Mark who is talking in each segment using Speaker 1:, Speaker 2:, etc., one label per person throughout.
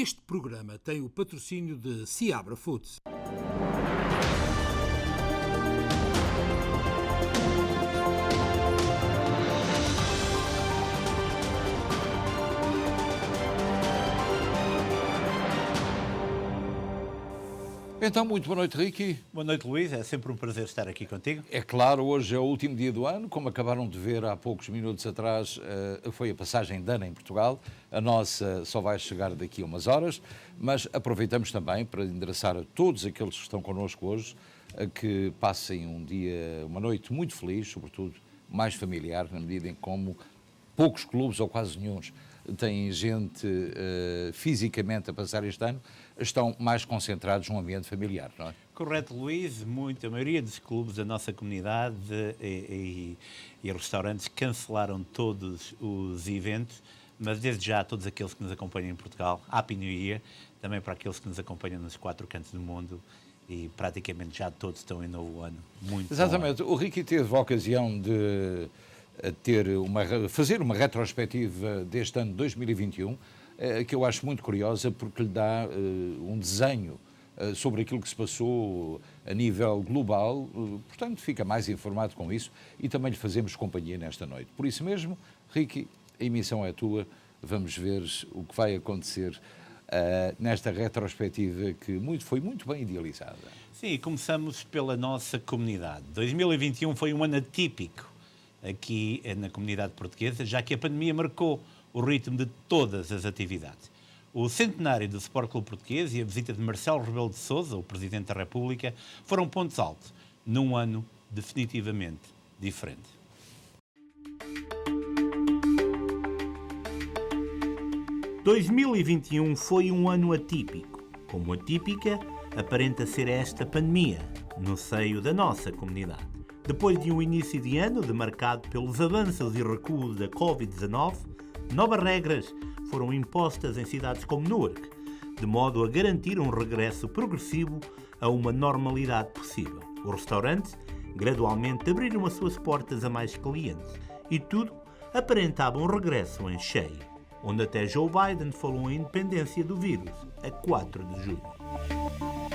Speaker 1: Este programa tem o patrocínio de Seabra Foods.
Speaker 2: Então, muito boa noite, Ricky.
Speaker 3: Boa noite, Luís. É sempre um prazer estar aqui contigo.
Speaker 2: É claro, hoje é o último dia do ano. Como acabaram de ver há poucos minutos atrás, foi a passagem de ano em Portugal. A nossa só vai chegar daqui a umas horas, mas aproveitamos também para endereçar a todos aqueles que estão connosco hoje, que passem um dia, uma noite muito feliz, sobretudo mais familiar, na medida em como poucos clubes, ou quase nenhum, têm gente fisicamente a passar este ano, estão mais concentrados num ambiente familiar, não é?
Speaker 3: Correto, Luís. A maioria dos clubes da nossa comunidade e restaurantes cancelaram todos os eventos, mas desde já a todos aqueles que nos acompanham em Portugal, Happy New Year, também para aqueles que nos acompanham nos 4 cantos do mundo, e praticamente já todos estão em novo ano. Muito
Speaker 2: Exatamente.
Speaker 3: bom.
Speaker 2: O Ricky teve a ocasião de fazer uma retrospectiva deste ano de 2021, que eu acho muito curiosa, porque lhe dá um desenho sobre aquilo que se passou a nível global, portanto fica mais informado com isso e também lhe fazemos companhia nesta noite. Por isso mesmo, Ricky, a emissão é tua, vamos ver o que vai acontecer nesta retrospectiva que foi muito bem idealizada.
Speaker 3: Sim, começamos pela nossa comunidade. 2021 foi um ano atípico aqui na comunidade portuguesa, já que a pandemia marcou o ritmo de todas as atividades. O centenário do Sport Clube Português e a visita de Marcelo Rebelo de Sousa, o Presidente da República, foram pontos altos, num ano definitivamente diferente. « 2021 foi um ano atípico. Como atípica, aparenta ser esta pandemia, no seio da nossa comunidade. Depois de um início de ano demarcado pelos avanços e recuos da Covid-19, novas regras foram impostas em cidades como Newark, de modo a garantir um regresso progressivo a uma normalidade possível. Os restaurantes gradualmente abriram as suas portas a mais clientes e tudo aparentava um regresso em cheio, onde até Joe Biden falou em independência do vírus, a 4 de julho.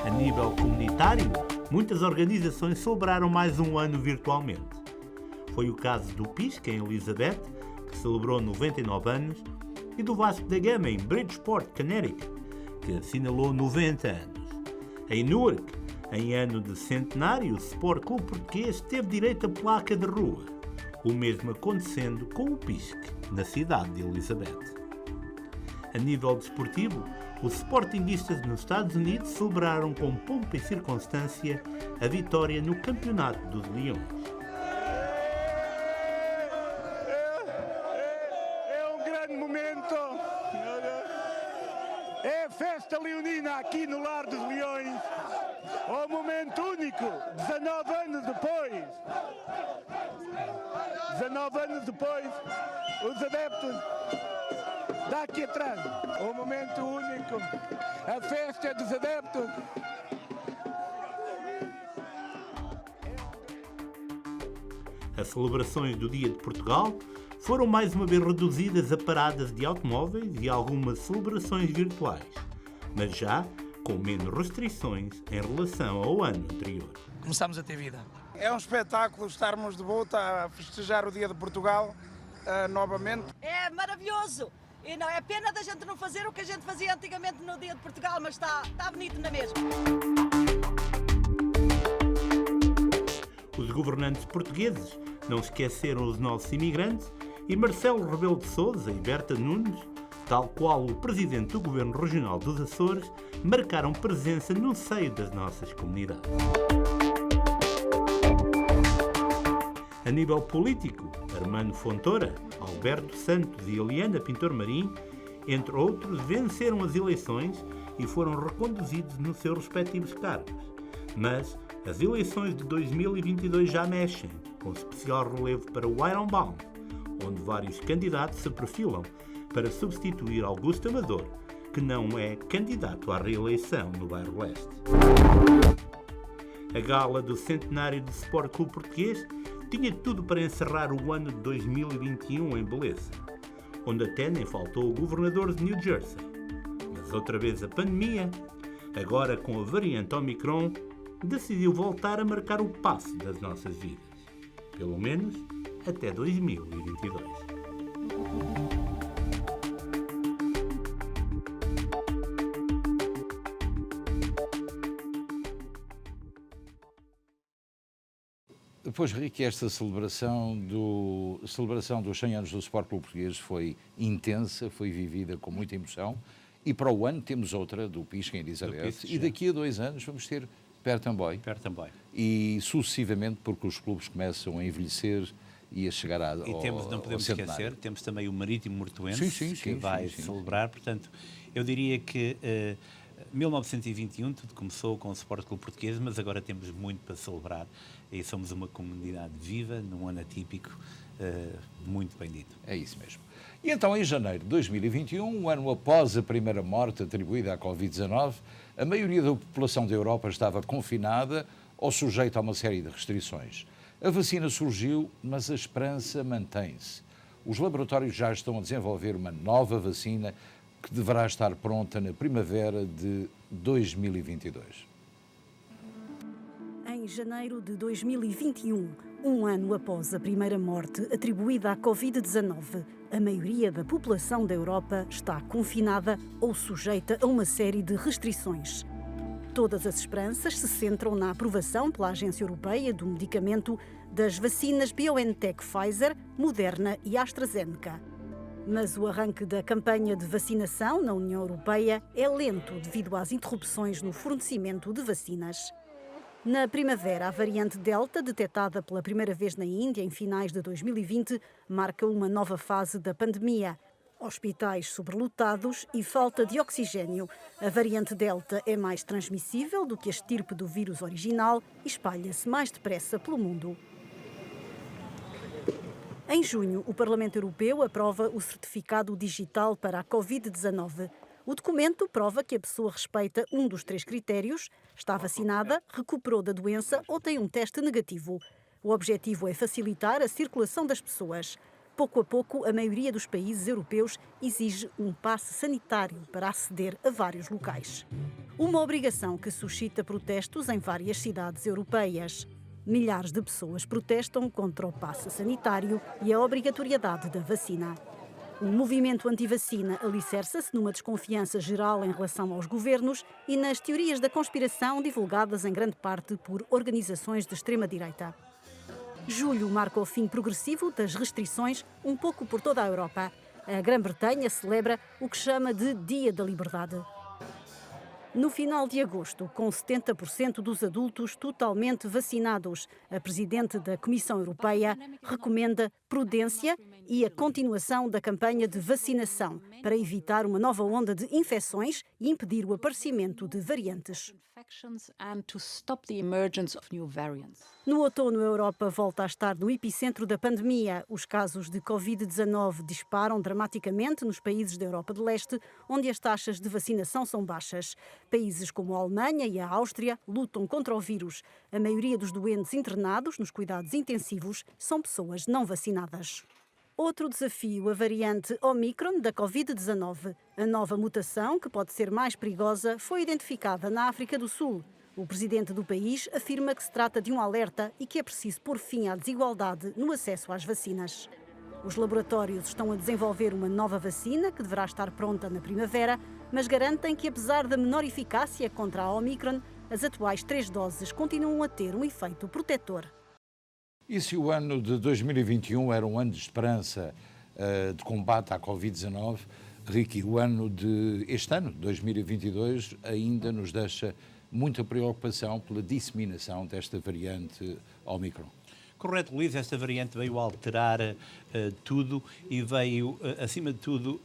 Speaker 3: A nível comunitário, muitas organizações celebraram mais um ano virtualmente. Foi o caso do PISC, em Elizabeth, que celebrou 99 anos, e do Vasco da Gama, em Bridgeport, Connecticut, que assinalou 90 anos. Em Newark, em ano de centenário, o Sport Clube Português teve direito a placa de rua, o mesmo acontecendo com o PISC, na cidade de Elizabeth. A nível desportivo, os sportinguistas nos Estados Unidos celebraram com pompa e circunstância a vitória no Campeonato dos Leões.
Speaker 4: É um grande momento. É a festa leonina aqui no Lar dos Leões. É um momento único. 19 anos depois. 19 anos depois, os adeptos daqui atrás. Um momento único. A festa dos adeptos.
Speaker 3: As celebrações do Dia de Portugal foram mais uma vez reduzidas a paradas de automóveis e algumas celebrações virtuais, mas já com menos restrições em relação ao ano anterior.
Speaker 5: Começamos a ter vida.
Speaker 6: É um espetáculo estarmos de volta a festejar o Dia de Portugal novamente.
Speaker 7: É maravilhoso! E não é pena da gente não fazer o que a gente fazia antigamente no Dia de Portugal, mas está bonito na mesma.
Speaker 3: Os governantes portugueses não esqueceram os nossos imigrantes e Marcelo Rebelo de Sousa e Berta Nunes, tal qual o presidente do Governo Regional dos Açores, marcaram presença no seio das nossas comunidades. A nível político, Armando Fontoura, Alberto Santos e Eliana Pintor Marim, entre outros, venceram as eleições e foram reconduzidos nos seus respectivos cargos. Mas as eleições de 2022 já mexem, com especial relevo para o Ironbound, onde vários candidatos se perfilam para substituir Augusto Amador, que não é candidato à reeleição no Bairro Leste. A gala do centenário do Sport Clube Português tinha tudo para encerrar o ano de 2021 em beleza, onde até nem faltou o governador de New Jersey. Mas Mas outra vez a pandemia, agora com a variante Omicron, decidiu voltar a marcar o passo das nossas vidas. Pelo menos até 2022.
Speaker 2: Depois, Ricky, esta celebração dos 100 anos do Sport Clube Português foi intensa, foi vivida com muita emoção, e para o ano temos outra, do Pisca em Elizabeth, e daqui a 2 anos vamos ter Pertamboy. E sucessivamente, porque os clubes começam a envelhecer e a chegar ao
Speaker 5: E temos, não podemos esquecer, temos também o Marítimo Mortoense, que vai celebrar, portanto, eu diria que 1921 tudo começou com o Sport Clube Português, mas agora temos muito para celebrar e somos uma comunidade viva, num ano atípico, muito bem dito.
Speaker 2: É isso mesmo. E então, em janeiro de 2021, um ano após a primeira morte atribuída à Covid-19, a maioria da população da Europa estava confinada ou sujeita a uma série de restrições. A vacina surgiu, mas a esperança mantém-se. Os laboratórios já estão a desenvolver uma nova vacina que deverá estar pronta na primavera de 2022.
Speaker 8: Em janeiro de 2021, um ano após a primeira morte atribuída à Covid-19, a maioria da população da Europa está confinada ou sujeita a uma série de restrições. Todas as esperanças se centram na aprovação pela Agência Europeia do Medicamento das vacinas BioNTech Pfizer, Moderna e AstraZeneca. Mas o arranque da campanha de vacinação na União Europeia é lento devido às interrupções no fornecimento de vacinas. Na primavera, a variante Delta, detectada pela primeira vez na Índia em finais de 2020, marca uma nova fase da pandemia. Hospitais sobrelotados e falta de oxigênio. A variante Delta é mais transmissível do que a estirpe do vírus original e espalha-se mais depressa pelo mundo. Em junho, o Parlamento Europeu aprova o certificado digital para a Covid-19. O documento prova que a pessoa respeita um dos 3 critérios, está vacinada, recuperou da doença ou tem um teste negativo. O objetivo é facilitar a circulação das pessoas. Pouco a pouco, a maioria dos países europeus exige um passe sanitário para aceder a vários locais. Uma obrigação que suscita protestos em várias cidades europeias. Milhares de pessoas protestam contra o passe sanitário e a obrigatoriedade da vacina. O movimento anti-vacina alicerça-se numa desconfiança geral em relação aos governos e nas teorias da conspiração divulgadas em grande parte por organizações de extrema-direita. Julho marca o fim progressivo das restrições um pouco por toda a Europa. A Grã-Bretanha celebra o que chama de Dia da Liberdade. No final de agosto, com 70% dos adultos totalmente vacinados, a Presidente da Comissão Europeia recomenda prudência e a continuação da campanha de vacinação para evitar uma nova onda de infecções e impedir o aparecimento de variantes. No outono, a Europa volta a estar no epicentro da pandemia. Os casos de Covid-19 disparam dramaticamente nos países da Europa de Leste, onde as taxas de vacinação são baixas. Países como a Alemanha e a Áustria lutam contra o vírus. A maioria dos doentes internados nos cuidados intensivos são pessoas não vacinadas. Outro desafio, a variante Omicron da Covid-19. A nova mutação, que pode ser mais perigosa, foi identificada na África do Sul. O presidente do país afirma que se trata de um alerta e que é preciso pôr fim à desigualdade no acesso às vacinas. Os laboratórios estão a desenvolver uma nova vacina que deverá estar pronta na primavera, mas garantem que, apesar da menor eficácia contra a Omicron, as atuais 3 doses continuam a ter um efeito protetor.
Speaker 2: E se o ano de 2021 era um ano de esperança de combate à Covid-19, Ricky, este ano, 2022, ainda nos deixa muita preocupação pela disseminação desta variante Omicron.
Speaker 5: Correto, Luís, esta variante veio alterar tudo e veio, acima de tudo,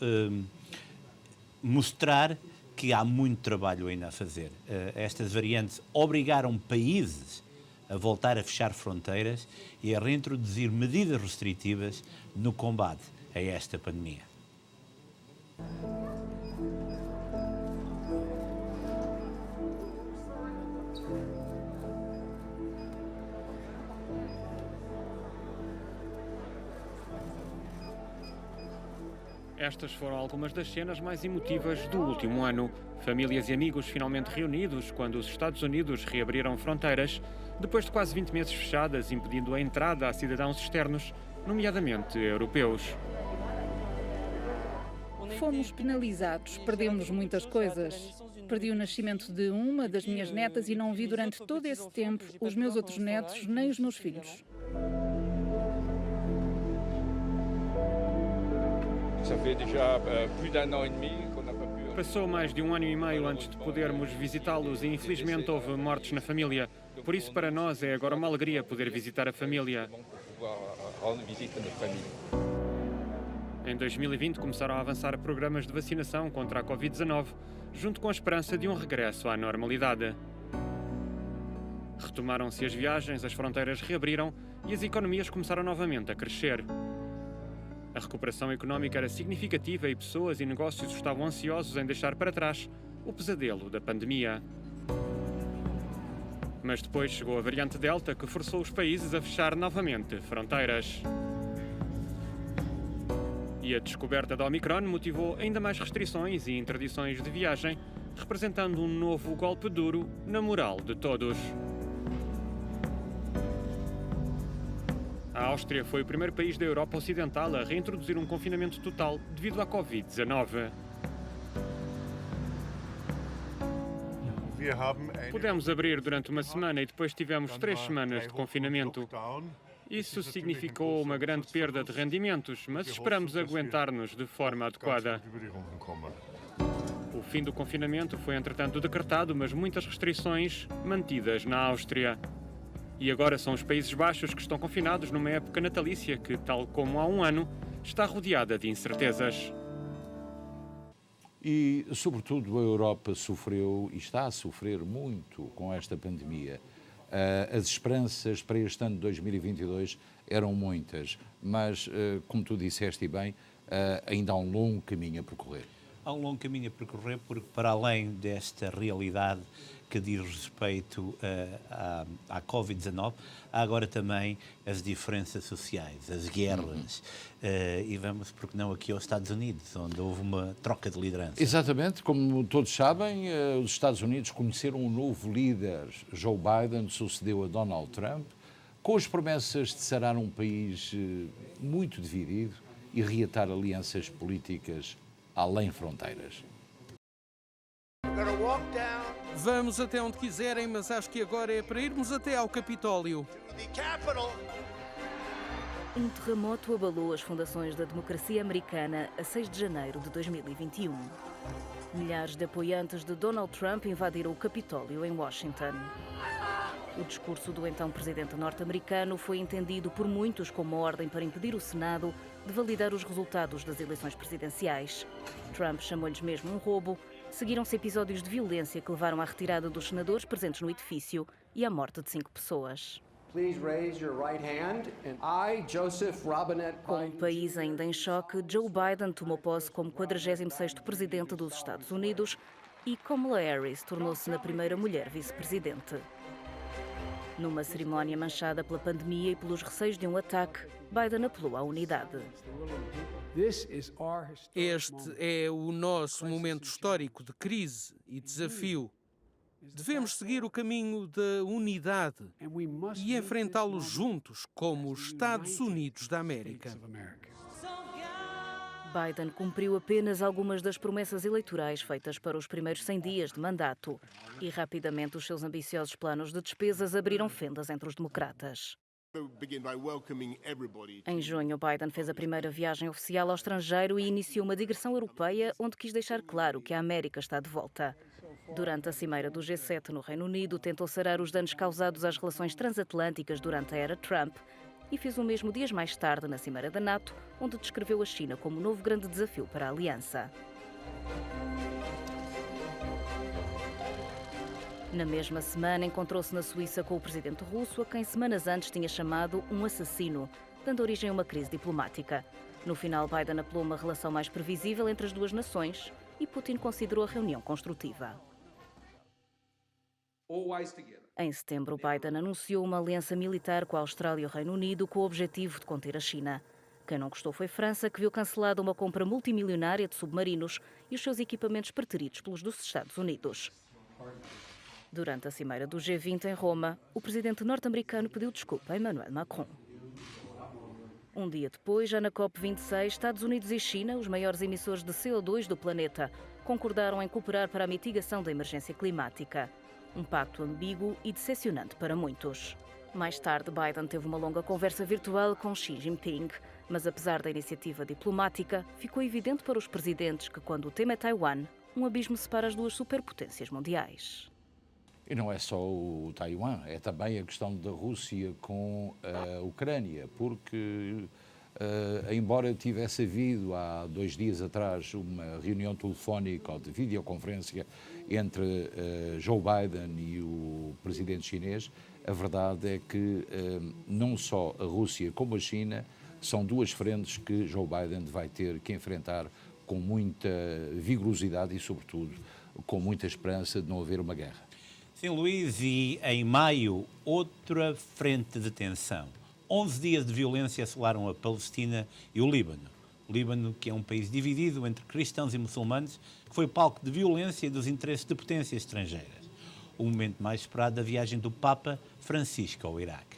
Speaker 5: mostrar que há muito trabalho ainda a fazer. Estas variantes obrigaram países a voltar a fechar fronteiras e a reintroduzir medidas restritivas no combate a esta pandemia.
Speaker 9: Estas foram algumas das cenas mais emotivas do último ano. Famílias e amigos finalmente reunidos quando os Estados Unidos reabriram fronteiras, depois de quase 20 meses fechadas, impedindo a entrada a cidadãos externos, nomeadamente europeus.
Speaker 10: Fomos penalizados, perdemos muitas coisas. Perdi o nascimento de uma das minhas netas e não vi durante todo esse tempo os meus outros netos nem os meus filhos.
Speaker 9: Passou mais de um ano e meio antes de podermos visitá-los e infelizmente houve mortes na família. Por isso para nós é agora uma alegria poder visitar a família. Em 2020 começaram a avançar programas de vacinação contra a Covid-19, junto com a esperança de um regresso à normalidade. Retomaram-se as viagens, as fronteiras reabriram e as economias começaram novamente a crescer. A recuperação económica era significativa e pessoas e negócios estavam ansiosos em deixar para trás o pesadelo da pandemia. Mas depois chegou a variante Delta, que forçou os países a fechar novamente fronteiras. E a descoberta da Omicron motivou ainda mais restrições e interdições de viagem, representando um novo golpe duro na moral de todos. A Áustria foi o primeiro país da Europa Ocidental a reintroduzir um confinamento total devido à Covid-19. Pudemos abrir durante uma semana e depois tivemos 3 semanas de confinamento. Isso significou uma grande perda de rendimentos, mas esperamos aguentar-nos de forma adequada. O fim do confinamento foi, entretanto, decretado, mas muitas restrições mantidas na Áustria. E agora são os Países Baixos que estão confinados numa época natalícia que, tal como há um ano, está rodeada de incertezas.
Speaker 2: E, sobretudo, a Europa sofreu e está a sofrer muito com esta pandemia. As esperanças para este ano de 2022 eram muitas, mas, como tu disseste bem, ainda há um longo caminho a percorrer.
Speaker 5: Há um longo caminho a percorrer porque, para além desta realidade que diz respeito à Covid-19, há agora também as diferenças sociais, as guerras, e vamos, porque não, aqui aos Estados Unidos, onde houve uma troca de liderança.
Speaker 2: Exatamente, como todos sabem, os Estados Unidos conheceram um novo líder, Joe Biden, sucedeu a Donald Trump, com as promessas de sarar um país muito dividido e reatar alianças políticas além fronteiras.
Speaker 1: Vamos até onde quiserem, mas acho que agora é para irmos até ao Capitólio.
Speaker 11: Um terremoto abalou as fundações da democracia americana a 6 de janeiro de 2021. Milhares de apoiantes de Donald Trump invadiram o Capitólio em Washington. O discurso do então presidente norte-americano foi entendido por muitos como ordem para impedir o Senado de validar os resultados das eleições presidenciais. Trump chamou-lhes mesmo um roubo. Seguiram-se episódios de violência que levaram à retirada dos senadores presentes no edifício e à morte de 5 pessoas. Com o país ainda em choque, Joe Biden tomou posse como 46º presidente dos Estados Unidos e Kamala Harris tornou-se na primeira mulher vice-presidente. Numa cerimónia manchada pela pandemia e pelos receios de um ataque, Biden apelou à unidade.
Speaker 1: Este é o nosso momento histórico de crise e desafio. Devemos seguir o caminho da unidade e enfrentá-lo juntos como os Estados Unidos da América.
Speaker 11: Biden cumpriu apenas algumas das promessas eleitorais feitas para os primeiros 100 dias de mandato e rapidamente os seus ambiciosos planos de despesas abriram fendas entre os democratas. Em junho, Biden fez a primeira viagem oficial ao estrangeiro e iniciou uma digressão europeia onde quis deixar claro que a América está de volta. Durante a cimeira do G7 no Reino Unido, tentou sarar os danos causados às relações transatlânticas durante a era Trump e fez o mesmo dias mais tarde na cimeira da NATO, onde descreveu a China como um novo grande desafio para a aliança. Na mesma semana, encontrou-se na Suíça com o presidente russo, a quem semanas antes tinha chamado um assassino, dando origem a uma crise diplomática. No final, Biden apelou a uma relação mais previsível entre as duas nações e Putin considerou a reunião construtiva. Em setembro, Biden anunciou uma aliança militar com a Austrália e o Reino Unido com o objetivo de conter a China. Quem não gostou foi França, que viu cancelada uma compra multimilionária de submarinos e os seus equipamentos preteridos pelos dos Estados Unidos. Durante a cimeira do G20 em Roma, o presidente norte-americano pediu desculpa a Emmanuel Macron. Um dia depois, já na COP26, Estados Unidos e China, os maiores emissores de CO2 do planeta, concordaram em cooperar para a mitigação da emergência climática. Um pacto ambíguo e decepcionante para muitos. Mais tarde, Biden teve uma longa conversa virtual com Xi Jinping, mas apesar da iniciativa diplomática, ficou evidente para os presidentes que, quando o tema é Taiwan, um abismo separa as duas superpotências mundiais.
Speaker 2: E não é só o Taiwan, é também a questão da Rússia com a Ucrânia, porque, embora tivesse havido há 2 dias atrás uma reunião telefónica ou de videoconferência entre Joe Biden e o presidente chinês, a verdade é que não só a Rússia como a China são duas frentes que Joe Biden vai ter que enfrentar com muita vigorosidade e, sobretudo, com muita esperança de não haver uma guerra.
Speaker 5: Sim, Luís, e em maio, outra frente de tensão. 11 dias de violência assolaram a Palestina e o Líbano. O Líbano, que é um país dividido entre cristãos e muçulmanos, que foi palco de violência e dos interesses de potências estrangeiras. O momento mais esperado da viagem do Papa Francisco ao Iraque.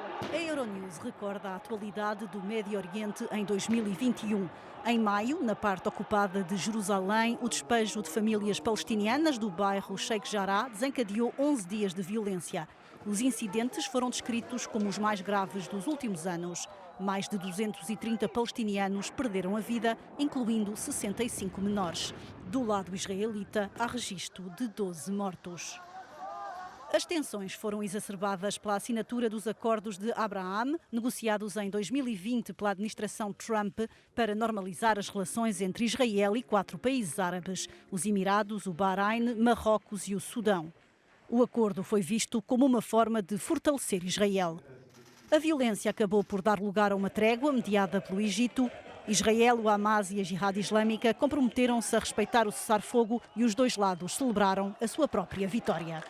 Speaker 8: A Euronews recorda a atualidade do Médio Oriente em 2021. Em maio, na parte ocupada de Jerusalém, o despejo de famílias palestinianas do bairro Sheikh Jarrah desencadeou 11 dias de violência. Os incidentes foram descritos como os mais graves dos últimos anos. Mais de 230 palestinianos perderam a vida, incluindo 65 menores. Do lado israelita, há registro de 12 mortos. As tensões foram exacerbadas pela assinatura dos acordos de Abraham, negociados em 2020 pela administração Trump, para normalizar as relações entre Israel e 4 países árabes, os Emirados, o Bahrein, Marrocos e o Sudão. O acordo foi visto como uma forma de fortalecer Israel. A violência acabou por dar lugar a uma trégua mediada pelo Egito. Israel, o Hamas e a Jihad Islâmica comprometeram-se a respeitar o cessar-fogo e os dois lados celebraram a sua própria vitória.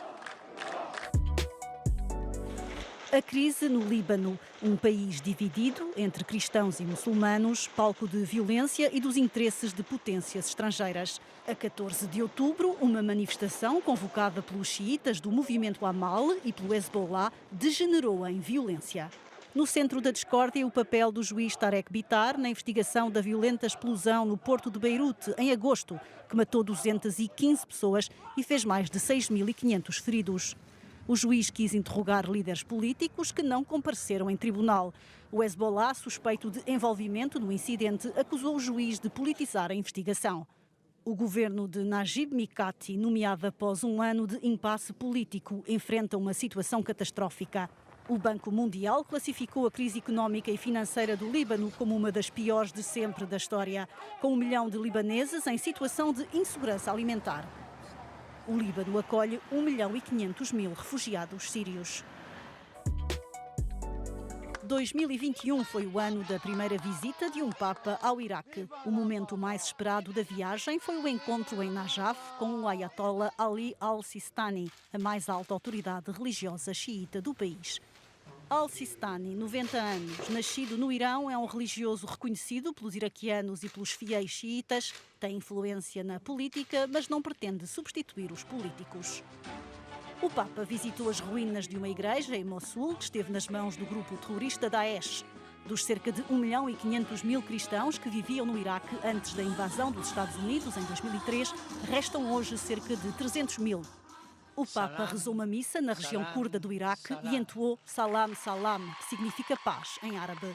Speaker 8: A crise no Líbano, um país dividido entre cristãos e muçulmanos, palco de violência e dos interesses de potências estrangeiras. A 14 de outubro, uma manifestação convocada pelos xiitas do movimento Amal e pelo Hezbollah degenerou em violência. No centro da discórdia, o papel do juiz Tarek Bitar na investigação da violenta explosão no porto de Beirute, em agosto, que matou 215 pessoas e fez mais de 6.500 feridos. O juiz quis interrogar líderes políticos que não compareceram em tribunal. O Hezbollah, suspeito de envolvimento no incidente, acusou o juiz de politizar a investigação. O governo de Najib Mikati, nomeado após um ano de impasse político, enfrenta uma situação catastrófica. O Banco Mundial classificou a crise económica e financeira do Líbano como uma das piores de sempre da história, com 1 milhão de libaneses em situação de insegurança alimentar. O Líbano acolhe 1.500.000 refugiados sírios. 2021 foi o ano da primeira visita de um Papa ao Iraque. O momento mais esperado da viagem foi o encontro em Najaf com o Ayatollah Ali al-Sistani, a mais alta autoridade religiosa xiita do país. Al-Sistani, 90 anos, nascido no Irão, é um religioso reconhecido pelos iraquianos e pelos fiéis xiitas. Tem influência na política, mas não pretende substituir os políticos. O Papa visitou as ruínas de uma igreja em Mossul, que esteve nas mãos do grupo terrorista Daesh. Dos cerca de 1.500.000 cristãos que viviam no Iraque antes da invasão dos Estados Unidos, em 2003, restam hoje cerca de 300.000. O Papa rezou uma missa na região curda do Iraque e entoou Salam Salam, que significa paz em árabe.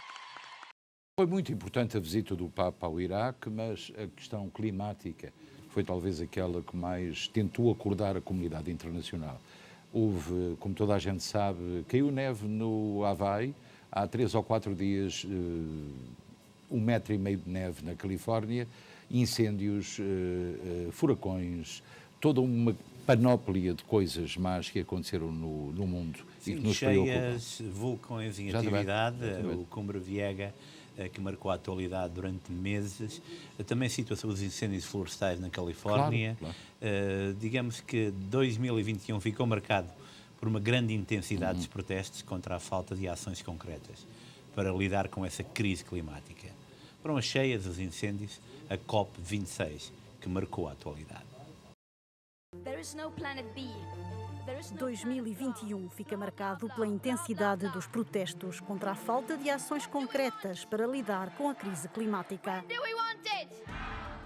Speaker 2: Foi muito importante a visita do Papa ao Iraque, mas a questão climática foi talvez aquela que mais tentou acordar a comunidade internacional. Houve, como toda a gente sabe, caiu neve no Havaí, há 3 ou 4 dias, 1,5 metro de neve na Califórnia, incêndios, furacões, toda uma panóplia de coisas más que aconteceram no mundo.
Speaker 5: Sim,
Speaker 2: e que nos
Speaker 5: cheias, vulcões em atividade, o Cumbre Viega, que marcou a atualidade durante meses, também a situação dos incêndios florestais na Califórnia. Claro. Digamos que 2021 ficou marcado por uma grande intensidade dos protestos contra a falta de ações concretas para lidar com essa crise climática. Foram as cheias, os incêndios, a COP26, que marcou a atualidade.
Speaker 8: 2021 fica marcado pela intensidade dos protestos contra a falta de ações concretas para lidar com a crise climática.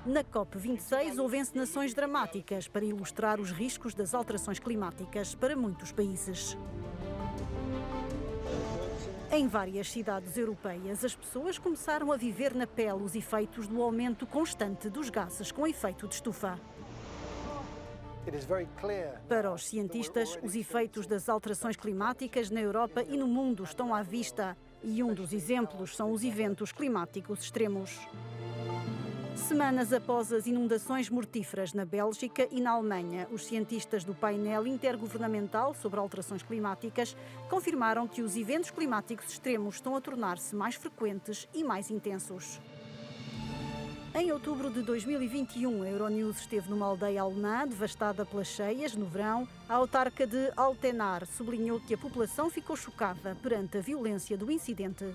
Speaker 8: Na COP26 houve encenações dramáticas para ilustrar os riscos das alterações climáticas para muitos países. Em várias cidades europeias, as pessoas começaram a viver na pele os efeitos do aumento constante dos gases com efeito de estufa. Para os cientistas, os efeitos das alterações climáticas na Europa e no mundo estão à vista, e um dos exemplos são os eventos climáticos extremos. Semanas após as inundações mortíferas na Bélgica e na Alemanha, os cientistas do painel intergovernamental sobre alterações climáticas confirmaram que os eventos climáticos extremos estão a tornar-se mais frequentes e mais intensos. Em outubro de 2021, a Euronews esteve numa aldeia alemã devastada pelas cheias no verão. A autarca de Altenar sublinhou que a população ficou chocada perante a violência do incidente.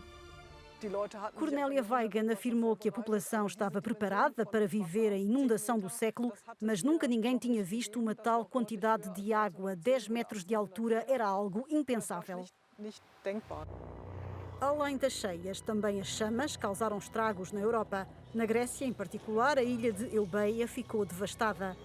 Speaker 8: Cornélia Weigand afirmou que a população estava preparada para viver a inundação do século, mas nunca ninguém tinha visto uma tal quantidade de água. 10 metros de altura era algo impensável. Além das cheias, também as chamas causaram estragos na Europa. Na Grécia, em particular, a ilha de Eubeia ficou devastada.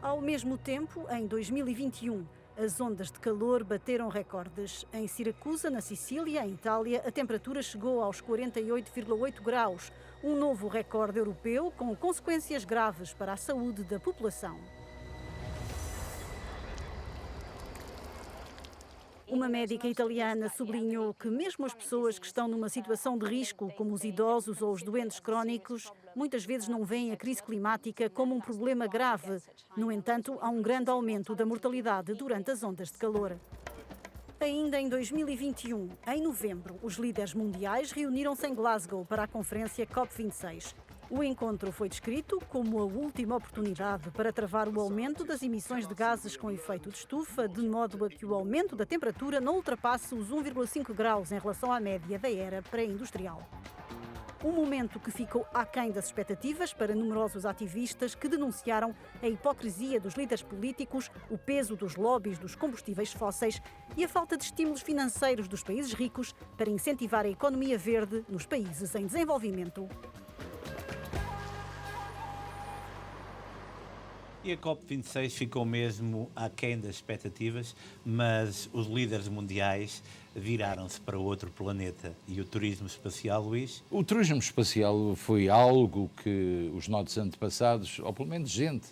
Speaker 8: Ao mesmo tempo, em 2021, as ondas de calor bateram recordes. Em Siracusa, na Sicília, em Itália, a temperatura chegou aos 48,8 graus, um novo recorde europeu com consequências graves para a saúde da população. Uma médica italiana sublinhou que mesmo as pessoas que estão numa situação de risco, como os idosos ou os doentes crónicos, muitas vezes não veem a crise climática como um problema grave. No entanto, há um grande aumento da mortalidade durante as ondas de calor. Ainda em 2021, em novembro, os líderes mundiais reuniram-se em Glasgow para a conferência COP26. O encontro foi descrito como a última oportunidade para travar o aumento das emissões de gases com efeito de estufa, de modo a que o aumento da temperatura não ultrapasse os 1,5 graus em relação à média da era pré-industrial. Um momento que ficou aquém das expectativas para numerosos ativistas que denunciaram a hipocrisia dos líderes políticos, o peso dos lobbies dos combustíveis fósseis e a falta de estímulos financeiros dos países ricos para incentivar a economia verde nos países em desenvolvimento.
Speaker 5: E a COP26 ficou mesmo aquém das expectativas, mas os líderes mundiais viraram-se para outro planeta. E o turismo espacial, Luís?
Speaker 2: O turismo espacial foi algo que os nossos antepassados, ou pelo menos gente,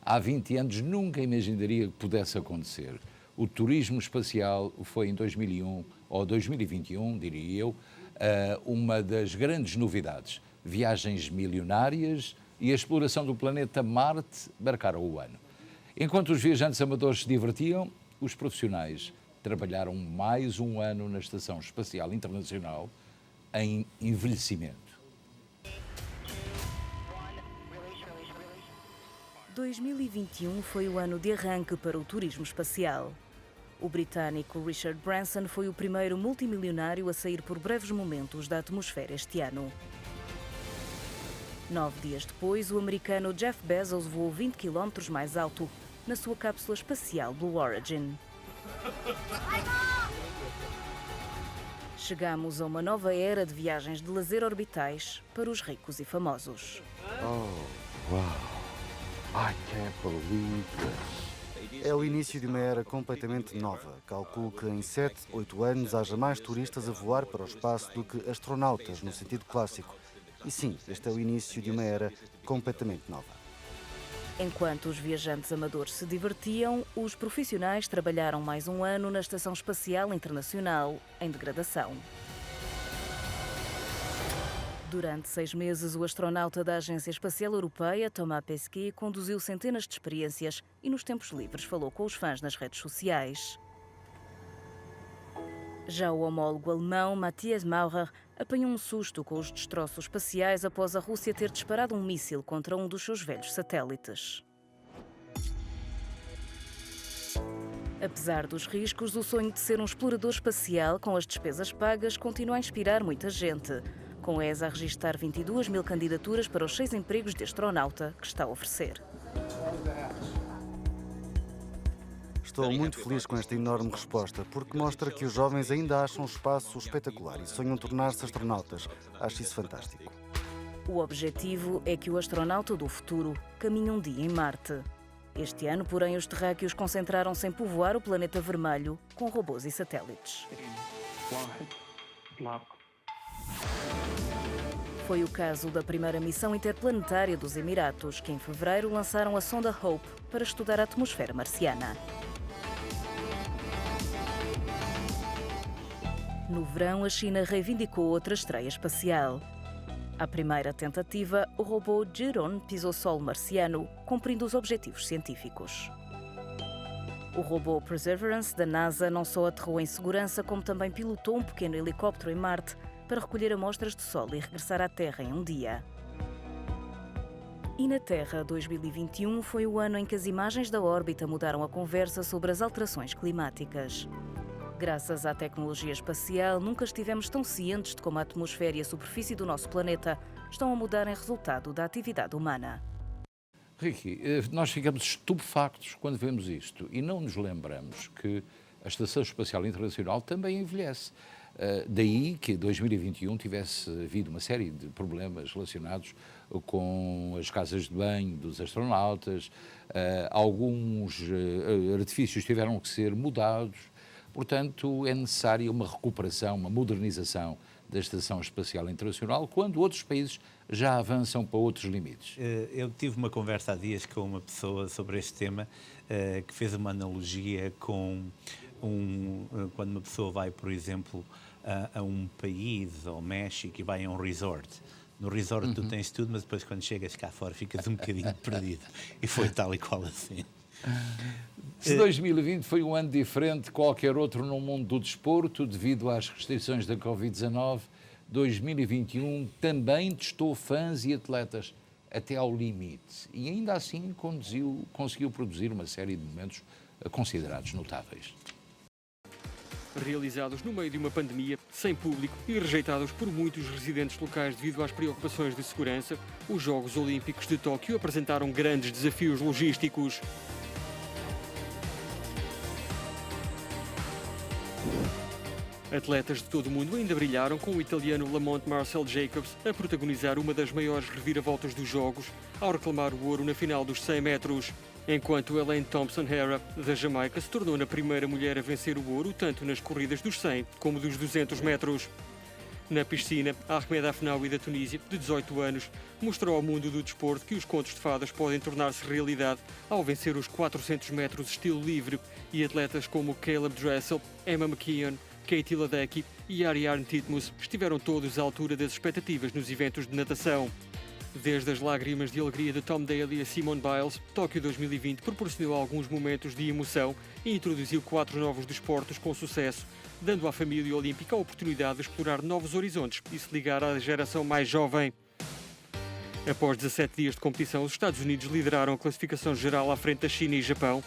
Speaker 2: há 20 anos nunca imaginaria que pudesse acontecer. O turismo espacial foi em 2001 ou 2021, diria eu, uma das grandes novidades. Viagens milionárias e a exploração do planeta Marte marcaram o ano. Enquanto os viajantes amadores se divertiam, os profissionais trabalharam mais um ano na Estação Espacial Internacional em envelhecimento.
Speaker 11: 2021 foi o ano de arranque para o turismo espacial. O britânico Richard Branson foi o primeiro multimilionário a sair por breves momentos da atmosfera este ano. 9 dias depois, o americano Jeff Bezos voou 20 km mais alto na sua cápsula espacial Blue Origin. Chegamos a uma nova era de viagens de lazer orbitais para os ricos e famosos.
Speaker 12: Oh, wow. I can't believe this. É o início de uma era completamente nova. Calculo que em 7, 8 anos haja mais turistas a voar para o espaço do que astronautas, no sentido clássico. E sim, este é o início de uma era completamente nova.
Speaker 11: Enquanto os viajantes amadores se divertiam, os profissionais trabalharam mais um ano na Estação Espacial Internacional, em degradação. Durante 6 meses, o astronauta da Agência Espacial Europeia, Thomas Pesquet, conduziu centenas de experiências e, nos tempos livres, falou com os fãs nas redes sociais. Já o homólogo alemão, Matthias Maurer, apanhou um susto com os destroços espaciais após a Rússia ter disparado um míssil contra um dos seus velhos satélites. Apesar dos riscos, o sonho de ser um explorador espacial com as despesas pagas continua a inspirar muita gente, com a ESA a registrar 22 mil candidaturas para os 6 empregos de astronauta que está a oferecer.
Speaker 12: Estou muito feliz com esta enorme resposta, porque mostra que os jovens ainda acham o espaço espetacular e sonham tornar-se astronautas. Acho isso fantástico.
Speaker 11: O objetivo é que o astronauta do futuro caminhe um dia em Marte. Este ano, porém, os terráqueos concentraram-se em povoar o planeta vermelho com robôs e satélites. Foi o caso da primeira missão interplanetária dos Emiratos, que em fevereiro lançaram a sonda Hope para estudar a atmosfera marciana. No verão, a China reivindicou outra estreia espacial. À primeira tentativa, o robô Jiron pisou solo marciano, cumprindo os objetivos científicos. O robô Perseverance da NASA não só aterrou em segurança, como também pilotou um pequeno helicóptero em Marte para recolher amostras de solo e regressar à Terra em um dia. E na Terra, 2021 foi o ano em que as imagens da órbita mudaram a conversa sobre as alterações climáticas. Graças à tecnologia espacial, nunca estivemos tão cientes de como a atmosfera e a superfície do nosso planeta estão a mudar em resultado da atividade humana.
Speaker 2: Ricky, nós ficamos estupefactos quando vemos isto e não nos lembramos que a Estação Espacial Internacional também envelhece. Daí que 2021 tivesse havido uma série de problemas relacionados com as casas de banho dos astronautas, alguns artifícios tiveram que ser mudados. Portanto, é necessária uma recuperação, uma modernização da Estação Espacial Internacional, quando outros países já avançam para outros limites.
Speaker 5: Eu tive uma conversa há dias com uma pessoa sobre este tema, que fez uma analogia com quando uma pessoa vai, por exemplo, a um país, ao México, e vai a um resort. No resort tu tens tudo, mas depois quando chegas cá fora ficas um bocadinho perdido. E foi tal e qual assim.
Speaker 2: Se 2020 foi um ano diferente de qualquer outro no mundo do desporto, devido às restrições da Covid-19, 2021 também testou fãs e atletas até ao limite e ainda assim conseguiu produzir uma série de momentos considerados notáveis.
Speaker 9: Realizados no meio de uma pandemia, sem público e rejeitados por muitos residentes locais devido às preocupações de segurança, os Jogos Olímpicos de Tóquio apresentaram grandes desafios logísticos. Atletas de todo o mundo ainda brilharam, com o italiano Lamont Marcel Jacobs a protagonizar uma das maiores reviravoltas dos Jogos ao reclamar o ouro na final dos 100 metros, enquanto Elaine Thompson-Herah, da Jamaica, se tornou a primeira mulher a vencer o ouro tanto nas corridas dos 100 como dos 200 metros. Na piscina, Ahmed Afnaoui, da Tunísia, de 18 anos, mostrou ao mundo do desporto que os contos de fadas podem tornar-se realidade ao vencer os 400 metros estilo livre, e atletas como Caleb Dressel, Emma McKeon, Katie Ledecky e Ariarne Titmus estiveram todos à altura das expectativas nos eventos de natação. Desde as lágrimas de alegria de Tom Daley a Simone Biles, Tóquio 2020 proporcionou alguns momentos de emoção e introduziu 4 novos desportos com sucesso, dando à família olímpica a oportunidade de explorar novos horizontes e se ligar à geração mais jovem. Após 17 dias de competição, os Estados Unidos lideraram a classificação geral à frente da China e Japão.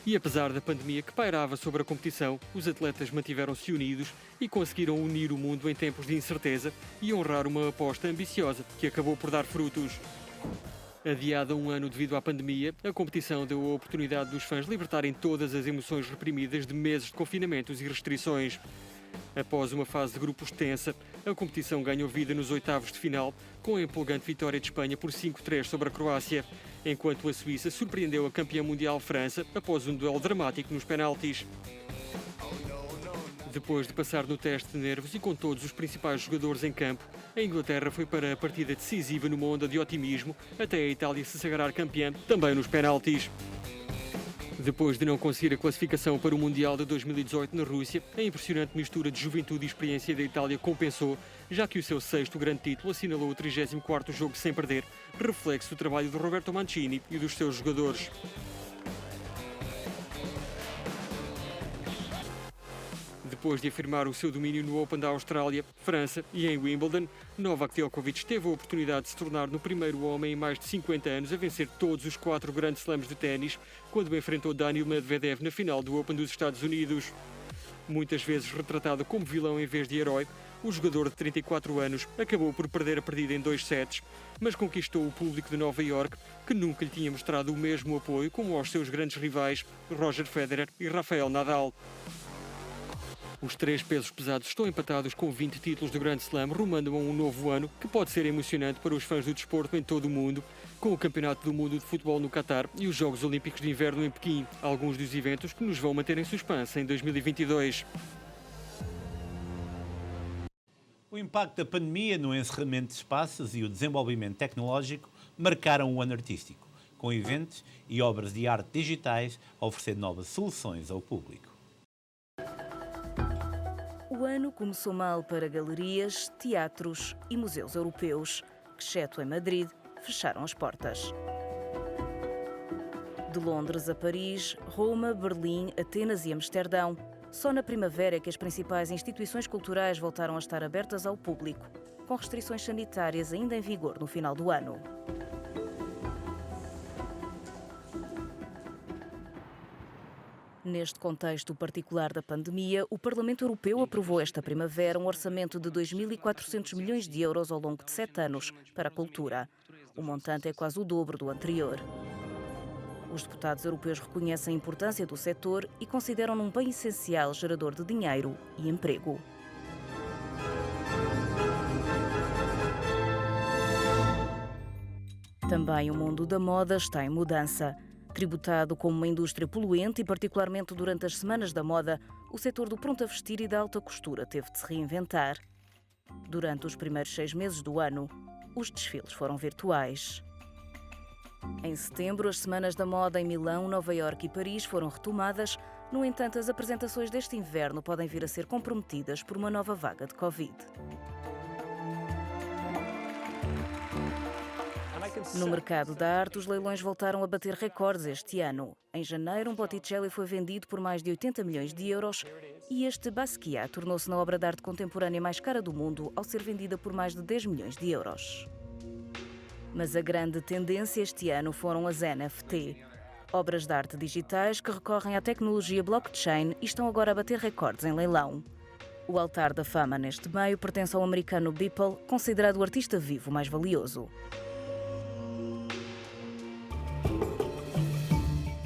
Speaker 9: E apesar da pandemia que pairava sobre a competição, os atletas mantiveram-se unidos e conseguiram unir o mundo em tempos de incerteza e honrar uma aposta ambiciosa que acabou por dar frutos. Adiada um ano devido à pandemia, a competição deu a oportunidade dos fãs libertarem todas as emoções reprimidas de meses de confinamentos e restrições. Após uma fase de grupos tensa, a competição ganhou vida nos oitavos de final, com a empolgante vitória de Espanha por 5-3 sobre a Croácia, enquanto a Suíça surpreendeu a campeã mundial França após um duelo dramático nos penaltis. Depois de passar no teste de nervos e com todos os principais jogadores em campo, a Inglaterra foi para a partida decisiva numa onda de otimismo, até a Itália se sagrar campeã, também nos penaltis. Depois de não conseguir a classificação para o Mundial de 2018 na Rússia, a impressionante mistura de juventude e experiência da Itália compensou, já que o seu 6º grande título assinalou o 34º jogo sem perder, reflexo do trabalho de Roberto Mancini e dos seus jogadores. Depois de afirmar o seu domínio no Open da Austrália, França e em Wimbledon, Novak Djokovic teve a oportunidade de se tornar no primeiro homem em mais de 50 anos a vencer todos os 4 grandes slams de ténis, quando enfrentou Daniil Medvedev na final do Open dos Estados Unidos. Muitas vezes retratado como vilão em vez de herói, o jogador de 34 anos acabou por perder a partida em 2 sets, mas conquistou o público de Nova Iorque, que nunca lhe tinha mostrado o mesmo apoio como aos seus grandes rivais, Roger Federer e Rafael Nadal. Os 3 pesos pesados estão empatados com 20 títulos do Grand Slam, rumando a um novo ano que pode ser emocionante para os fãs do desporto em todo o mundo, com o Campeonato do Mundo de Futebol no Qatar e os Jogos Olímpicos de Inverno em Pequim, alguns dos eventos que nos vão manter em suspense em 2022.
Speaker 5: O impacto da pandemia no encerramento de espaços e o desenvolvimento tecnológico marcaram o ano artístico, com eventos e obras de arte digitais a oferecer novas soluções ao público.
Speaker 11: O ano começou mal para galerias, teatros e museus europeus, que, exceto em Madrid, fecharam as portas. De Londres a Paris, Roma, Berlim, Atenas e Amsterdão, só na primavera é que as principais instituições culturais voltaram a estar abertas ao público, com restrições sanitárias ainda em vigor no final do ano. Neste contexto particular da pandemia, o Parlamento Europeu aprovou esta primavera um orçamento de 2.400 milhões de euros ao longo de 7 anos para a cultura. O montante é quase o dobro do anterior. Os deputados europeus reconhecem a importância do setor e consideram-no um bem essencial gerador de dinheiro e emprego. Também o mundo da moda está em mudança. Tributado como uma indústria poluente e particularmente durante as semanas da moda, o setor do pronto a vestir e da alta costura teve de se reinventar. Durante os primeiros 6 meses do ano, os desfiles foram virtuais. Em setembro, as semanas da moda em Milão, Nova Iorque e Paris foram retomadas. No entanto, as apresentações deste inverno podem vir a ser comprometidas por uma nova vaga de Covid. No mercado da arte, os leilões voltaram a bater recordes este ano. Em janeiro, um Botticelli foi vendido por mais de 80 milhões de euros e este Basquiat tornou-se na obra de arte contemporânea mais cara do mundo ao ser vendida por mais de 10 milhões de euros. Mas a grande tendência este ano foram as NFT, obras de arte digitais que recorrem à tecnologia blockchain e estão agora a bater recordes em leilão. O altar da fama neste meio pertence ao americano Beeple, considerado o artista vivo mais valioso.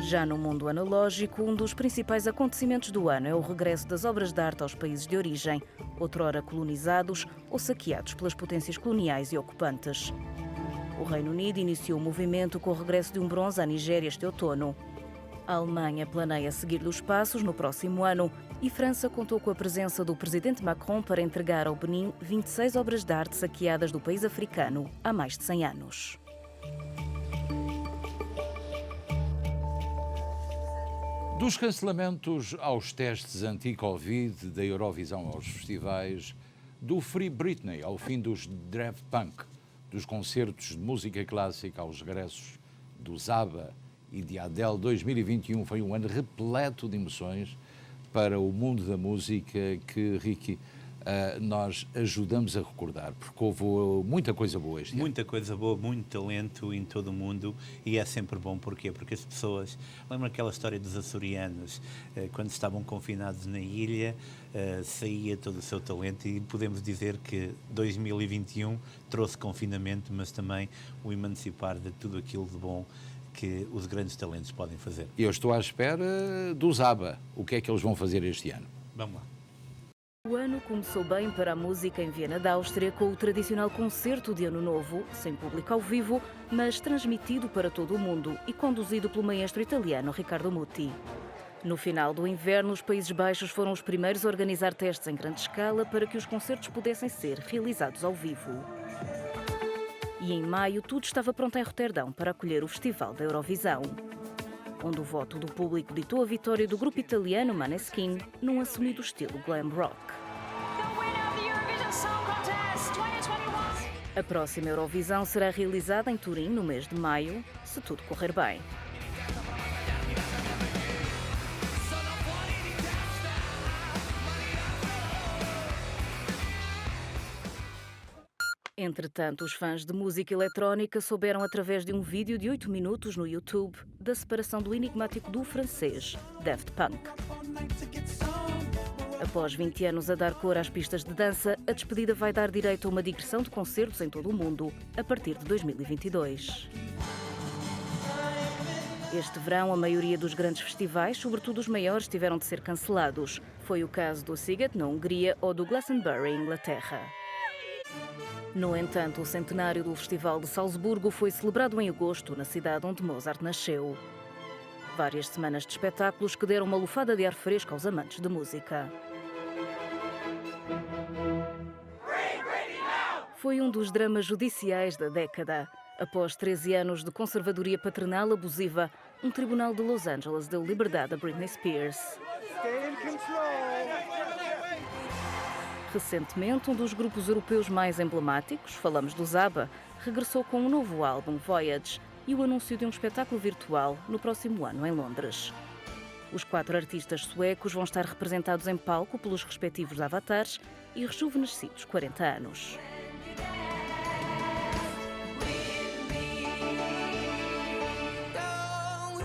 Speaker 11: Já no mundo analógico, um dos principais acontecimentos do ano é o regresso das obras de arte aos países de origem, outrora colonizados ou saqueados pelas potências coloniais e ocupantes. O Reino Unido iniciou o movimento com o regresso de um bronze à Nigéria este outono. A Alemanha planeia seguir-lhe os passos no próximo ano e França contou com a presença do presidente Macron para entregar ao Benin 26 obras de arte saqueadas do país africano há mais de 100 anos.
Speaker 2: Dos cancelamentos aos testes anti-Covid, da Eurovisão aos festivais, do Free Britney ao fim dos Daft Punk, dos concertos de música clássica aos regressos do ABBA e de Adele, 2021 foi um ano repleto de emoções para o mundo da música que, Ricky, nós ajudamos a recordar, porque houve muita coisa boa este ano.
Speaker 5: Muita coisa boa, muito talento em todo o mundo e é sempre bom. Porquê? Porque as pessoas... Lembram aquela história dos açorianos, quando estavam confinados na ilha, saía todo o seu talento e podemos dizer que 2021 trouxe confinamento, mas também o emancipar de tudo aquilo de bom que os grandes talentos podem fazer.
Speaker 2: Eu estou à espera dos ABBA. O que é que eles vão fazer este ano?
Speaker 5: Vamos lá.
Speaker 11: O ano começou bem para a música em Viena da Áustria com o tradicional concerto de Ano Novo, sem público ao vivo, mas transmitido para todo o mundo e conduzido pelo maestro italiano Riccardo Muti. No final do inverno, os Países Baixos foram os primeiros a organizar testes em grande escala para que os concertos pudessem ser realizados ao vivo. E em maio, tudo estava pronto em Roterdão para acolher o Festival da Eurovisão, onde o voto do público ditou a vitória do grupo italiano Maneskin num assumido estilo glam rock. A próxima Eurovisão será realizada em Turim no mês de maio, se tudo correr bem. Entretanto, os fãs de música eletrónica souberam através de um vídeo de 8 minutos no YouTube da separação do enigmático duo francês Daft Punk. Após 20 anos a dar cor às pistas de dança, a despedida vai dar direito a uma digressão de concertos em todo o mundo a partir de 2022. Este verão, a maioria dos grandes festivais, sobretudo os maiores, tiveram de ser cancelados. Foi o caso do Sziget, na Hungria, ou do Glastonbury, em Inglaterra. No entanto, o centenário do Festival de Salzburgo foi celebrado em agosto, na cidade onde Mozart nasceu. Várias semanas de espetáculos que deram uma lufada de ar fresco aos amantes de música. Foi um dos dramas judiciais da década. Após 13 anos de conservadoria paternal abusiva, um tribunal de Los Angeles deu liberdade a Britney Spears. Recentemente, um dos grupos europeus mais emblemáticos, falamos do ABBA, regressou com um novo álbum, Voyage, e o anúncio de um espetáculo virtual no próximo ano em Londres. Os 4 artistas suecos vão estar representados em palco pelos respectivos avatares e rejuvenescidos 40 anos.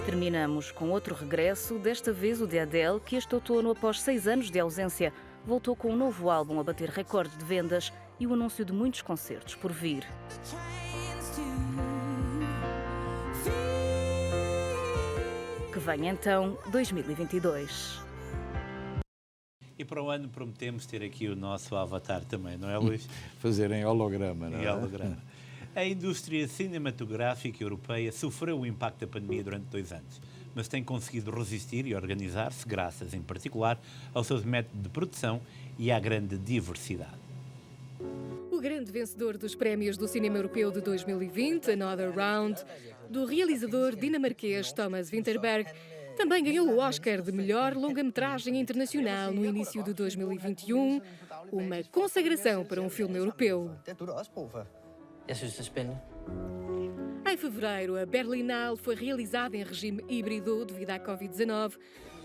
Speaker 11: Terminamos com outro regresso, desta vez o de Adele, que este outono, após 6 anos de ausência, voltou com um novo álbum a bater recordes de vendas e o anúncio de muitos concertos por vir. Que vem então 2022.
Speaker 5: E para o ano prometemos ter aqui o nosso avatar também, não é, Luís?
Speaker 2: Fazer em holograma, não é?
Speaker 5: Em holograma. A indústria cinematográfica europeia sofreu o impacto da pandemia durante 2 anos, mas tem conseguido resistir e organizar-se graças, em particular, ao seu método de produção e à grande diversidade.
Speaker 13: O grande vencedor dos prémios do cinema europeu de 2020, Another Round, do realizador dinamarquês Thomas Vinterberg, também ganhou o Oscar de melhor longa-metragem internacional no início de 2021, uma consagração para um filme europeu. Em fevereiro, a Berlinale foi realizada em regime híbrido devido à Covid-19,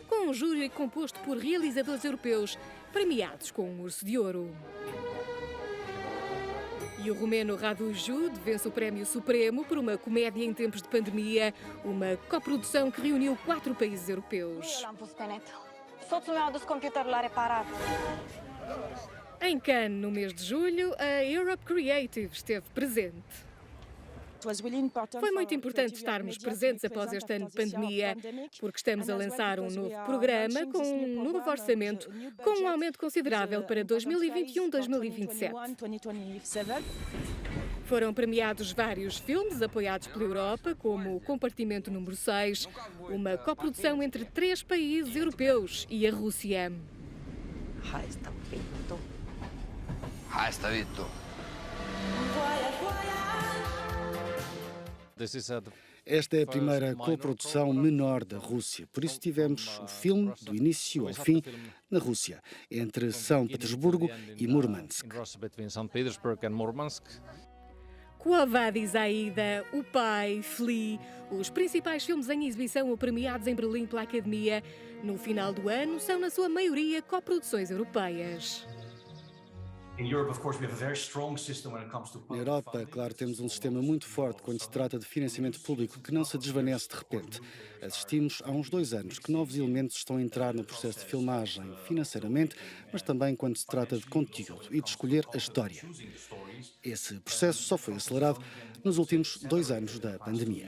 Speaker 13: com um júri composto por realizadores europeus premiados com um Urso de Ouro. E o romeno Radu Jude vence o Prémio Supremo por uma comédia em tempos de pandemia, uma coprodução que reuniu 4 países europeus. Em Cannes, no mês de julho, a Europe Creative esteve presente. Foi muito importante estarmos presentes após este ano de pandemia, porque estamos a lançar um novo programa com um novo orçamento, com um aumento considerável para 2021-2027. Foram premiados vários filmes apoiados pela Europa, como o Compartimento número 6, uma coprodução entre 3 países europeus e a Rússia.
Speaker 12: Esta é a primeira coprodução menor da Rússia, por isso tivemos o filme, do início ao fim, na Rússia, entre São Petersburgo e Murmansk.
Speaker 13: Quo Vadis Aida, O Pai, Flea, os principais filmes em exibição ou premiados em Berlim pela Academia, no final do ano, são na sua maioria coproduções europeias.
Speaker 12: Na Europa, claro, temos um sistema muito forte quando se trata de financiamento público que não se desvanece de repente. Assistimos há uns 2 anos que novos elementos estão a entrar no processo de filmagem, financeiramente, mas também quando se trata de conteúdo e de escolher a história. Esse processo só foi acelerado nos últimos 2 anos da pandemia.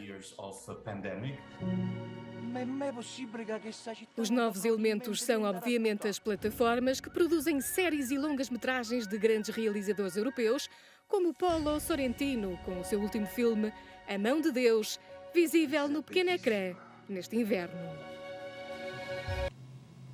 Speaker 13: Os novos elementos são, obviamente, as plataformas que produzem séries e longas-metragens de grandes realizadores europeus, como Paolo Sorrentino, com o seu último filme, A Mão de Deus, visível no pequeno ecrã neste inverno.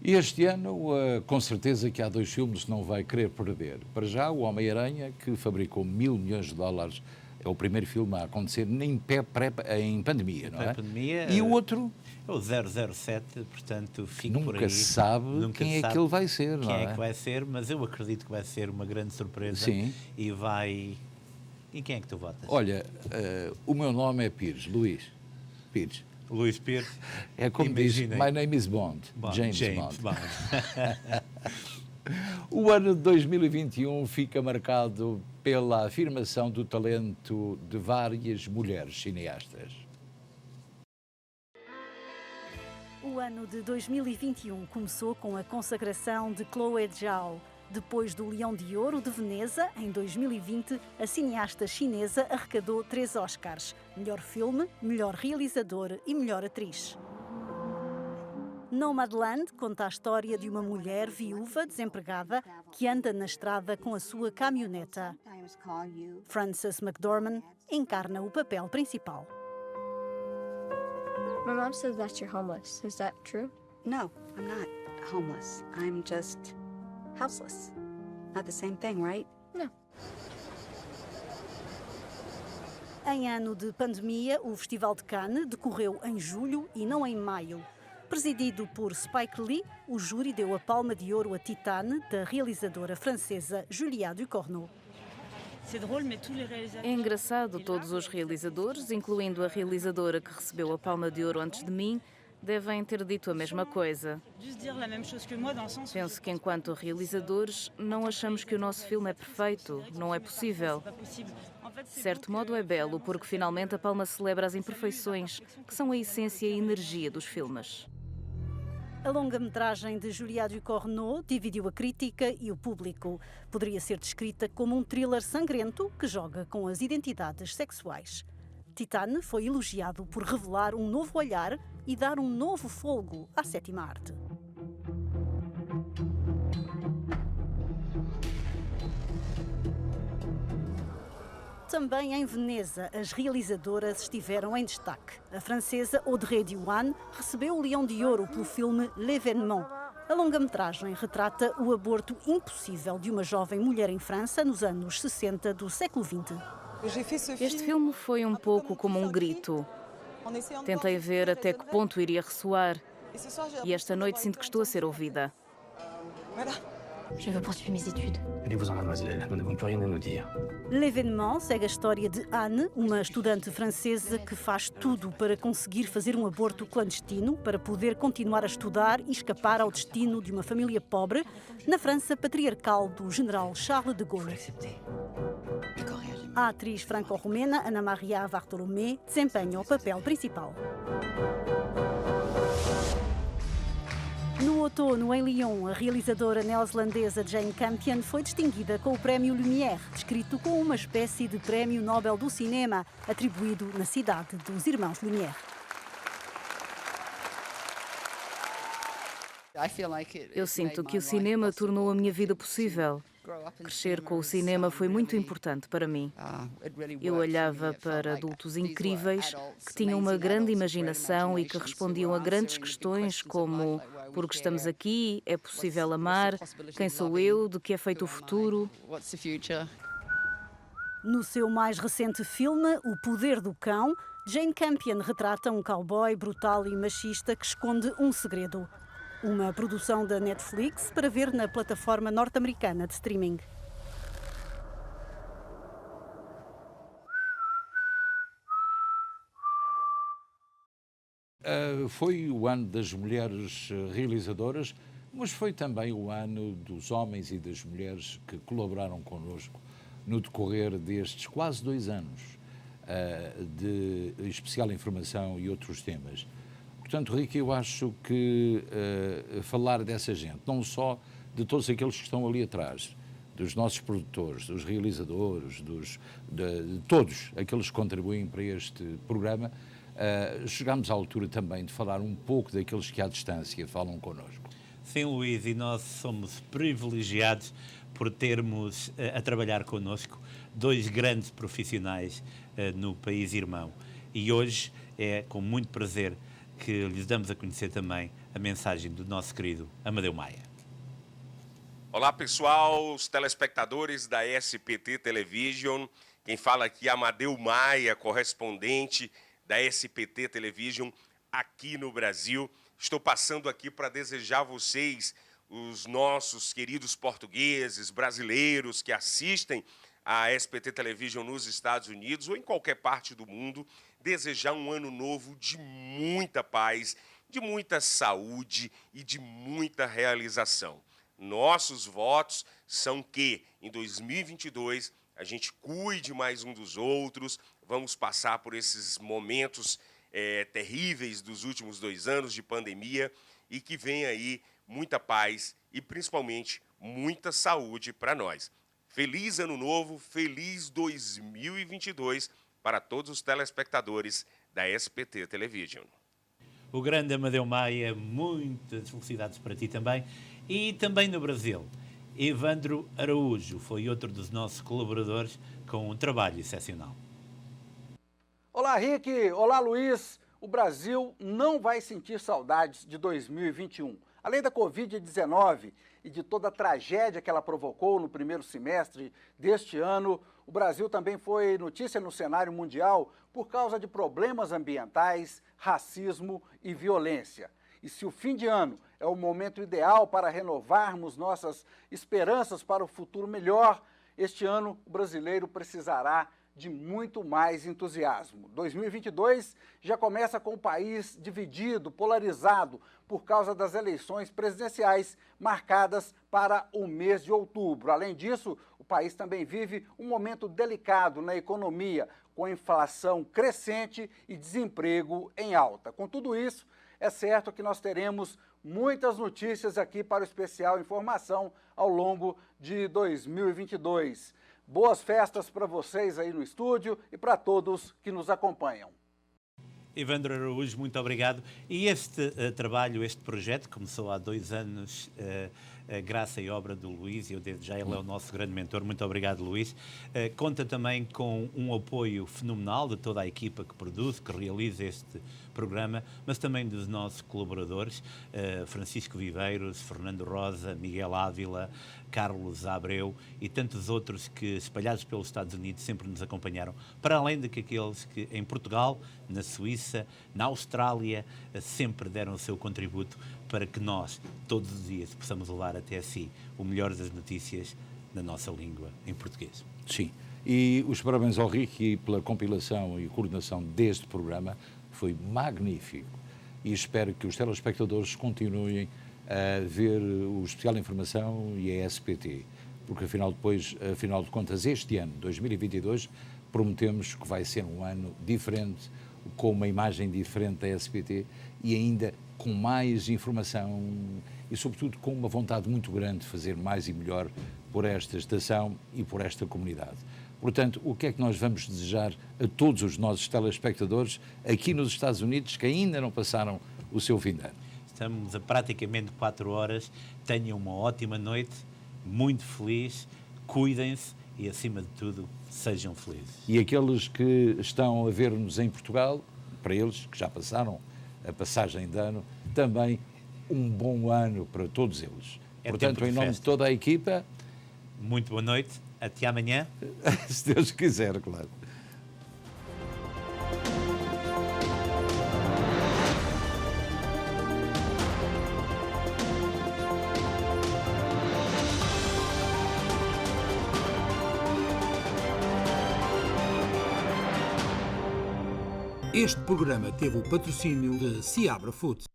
Speaker 2: E este ano, com certeza que há 2 filmes que não vai querer perder. Para já, o Homem-Aranha, que fabricou $1.000 milhões, é o primeiro filme a acontecer em pandemia, não é?
Speaker 5: Pandemia,
Speaker 2: e o outro?
Speaker 5: É o 007, portanto, fica por aí.
Speaker 2: Nunca sabe quem é que ele vai ser, não é?
Speaker 5: Quem é que vai ser, mas eu acredito que vai ser uma grande surpresa.
Speaker 2: Sim.
Speaker 5: E vai... E quem é que tu votas?
Speaker 2: Olha, o meu nome é Pires, Luís Pires.
Speaker 5: Luís Pires.
Speaker 2: É como
Speaker 5: Imaginem.
Speaker 2: diz, my name is Bond, James
Speaker 5: Bond.
Speaker 2: O ano de 2021 fica marcado pela afirmação do talento de várias mulheres cineastas.
Speaker 8: O ano de 2021 começou com a consagração de Chloé Zhao. Depois do Leão de Ouro de Veneza, em 2020, a cineasta chinesa arrecadou 3 Oscars: melhor filme, melhor realizador e melhor atriz. Nomadland conta a história de uma mulher viúva desempregada que anda na estrada com a sua caminhoneta. Frances McDormand encarna o papel principal.
Speaker 14: My mom says that you're homeless. Is that true?
Speaker 15: No, I'm not homeless. I'm just houseless. Not the same thing, right?
Speaker 14: No.
Speaker 8: Em ano de pandemia, o Festival de Cannes decorreu em julho e não em maio. Presidido por Spike Lee, o júri deu a Palma de Ouro a Titane, da realizadora francesa Julia Ducournau.
Speaker 11: É engraçado, todos os realizadores, incluindo a realizadora que recebeu a Palma de Ouro antes de mim, devem ter dito a mesma coisa. Penso que, enquanto realizadores, não achamos que o nosso filme é perfeito, não é possível. De certo modo é belo, porque finalmente a Palma celebra as imperfeições, que são a essência e a energia dos filmes.
Speaker 8: A longa-metragem de Julia Ducournau dividiu a crítica e o público. Poderia ser descrita como um thriller sangrento que joga com as identidades sexuais. Titane foi elogiado por revelar um novo olhar e dar um novo fôlego à sétima arte. Também em Veneza, as realizadoras estiveram em destaque. A francesa Audrey Diwan recebeu o Leão de Ouro pelo filme L'Événement. A longa-metragem retrata o aborto impossível de uma jovem mulher em França nos anos 60 do século XX.
Speaker 11: Este filme foi um pouco como um grito. Tentei ver até que ponto iria ressoar. E esta noite sinto que estou a ser ouvida.
Speaker 14: Je veux poursuivre mes études.
Speaker 16: Allez-vous-en, mademoiselle. Nous n'avons plus rien à nous dire.
Speaker 8: L'Événement segue a história de Anne, uma estudante francesa que faz tudo para conseguir fazer um aborto clandestino, para poder continuar a estudar e escapar ao destino de uma família pobre na França patriarcal do general Charles de Gaulle. A atriz franco-romena Ana Maria Bartolomé desempenha o papel principal. No outono, em Lyon, a realizadora neozelandesa Jane Campion foi distinguida com o Prémio Lumière, descrito como uma espécie de Prémio Nobel do Cinema, atribuído na cidade dos Irmãos Lumière.
Speaker 11: Eu sinto que o cinema tornou a minha vida possível. Crescer com o cinema foi muito importante para mim. Eu olhava para adultos incríveis que tinham uma grande imaginação e que respondiam a grandes questões como: por que estamos aqui? É possível amar? Quem sou eu? De que é feito o futuro?
Speaker 8: No seu mais recente filme, O Poder do Cão, Jane Campion retrata um cowboy brutal e machista que esconde um segredo. Uma produção da Netflix para ver na plataforma norte-americana de streaming.
Speaker 2: Foi o ano das mulheres realizadoras, mas foi também o ano dos homens e das mulheres que colaboraram connosco no decorrer destes quase 2 anos de especial informação e outros temas. Portanto, Rica, eu acho que falar dessa gente, não só de todos aqueles que estão ali atrás, dos nossos produtores, dos realizadores, de todos aqueles que contribuem para este programa, chegámos à altura também de falar um pouco daqueles que à distância falam connosco.
Speaker 5: Sim, Luís, e nós somos privilegiados por termos a trabalhar connosco 2 grandes profissionais no país irmão. E hoje é com muito prazer que lhes damos a conhecer também a mensagem do nosso querido Amadeu Maia.
Speaker 17: Olá, pessoal, os telespectadores da SPT Television. Quem fala aqui é Amadeu Maia, correspondente da SPT Television aqui no Brasil. Estou passando aqui para desejar a vocês, os nossos queridos portugueses, brasileiros que assistem a SPT Television nos Estados Unidos ou em qualquer parte do mundo, desejar um ano novo de muita paz, de muita saúde e de muita realização. Nossos votos são que, em 2022, a gente cuide mais um dos outros, vamos passar por esses momentos terríveis dos últimos 2 anos de pandemia e que venha aí muita paz e, principalmente, muita saúde para nós. Feliz Ano Novo, feliz 2022 para todos os telespectadores da SPT Television.
Speaker 5: O grande Amadeu Maia, muitas felicidades para ti também. E também no Brasil, Evandro Araújo foi outro dos nossos colaboradores com um trabalho excepcional.
Speaker 18: Olá, Rick. Olá, Luiz. O Brasil não vai sentir saudades de 2021. Além da Covid-19 e de toda a tragédia que ela provocou no primeiro semestre deste ano, o Brasil também foi notícia no cenário mundial por causa de problemas ambientais, racismo e violência. E se o fim de ano é o momento ideal para renovarmos nossas esperanças para o futuro melhor, este ano o brasileiro precisará de muito mais entusiasmo. 2022 já começa com o país dividido, polarizado, por causa das eleições presidenciais marcadas para o mês de outubro. Além disso, o país também vive um momento delicado na economia, com inflação crescente e desemprego em alta. Com tudo isso, é certo que nós teremos muitas notícias aqui para o Especial Informação ao longo de 2022. Boas festas para vocês aí no estúdio e para todos que nos acompanham.
Speaker 5: Evandro Araújo, muito obrigado. E este trabalho, este projeto, começou há 2 anos, graça e obra do Luís, e eu desde já ele é o nosso grande mentor. Muito obrigado, Luís. Conta também com um apoio fenomenal de toda a equipa que produz, que realiza este programa, mas também dos nossos colaboradores, Francisco Viveiros, Fernando Rosa, Miguel Ávila, Carlos Abreu e tantos outros que, espalhados pelos Estados Unidos, sempre nos acompanharam, para além de que aqueles que em Portugal, na Suíça, na Austrália, sempre deram o seu contributo para que nós, todos os dias, possamos levar até si o melhor das notícias na nossa língua, em português.
Speaker 2: Sim, e os parabéns ao Ricky pela compilação e coordenação deste programa, foi magnífico. E espero que os telespectadores continuem a ver o Especial Informação e a SPT, porque afinal de contas, este ano, 2022, prometemos que vai ser um ano diferente, com uma imagem diferente da SPT e ainda com mais informação e, sobretudo, com uma vontade muito grande de fazer mais e melhor por esta estação e por esta comunidade. Portanto, o que é que nós vamos desejar a todos os nossos telespectadores aqui nos Estados Unidos que ainda não passaram o seu fim de ano?
Speaker 5: Estamos a praticamente 4 horas. Tenham uma ótima noite, muito feliz, cuidem-se e, acima de tudo, sejam felizes.
Speaker 2: E aqueles que estão a ver-nos em Portugal, para eles que já passaram a passagem de ano, também um bom ano para todos eles. Portanto, em nome de toda a equipa...
Speaker 5: Muito boa noite, até amanhã.
Speaker 2: Se Deus quiser, claro.
Speaker 19: Este programa teve o patrocínio de Seabra Foods.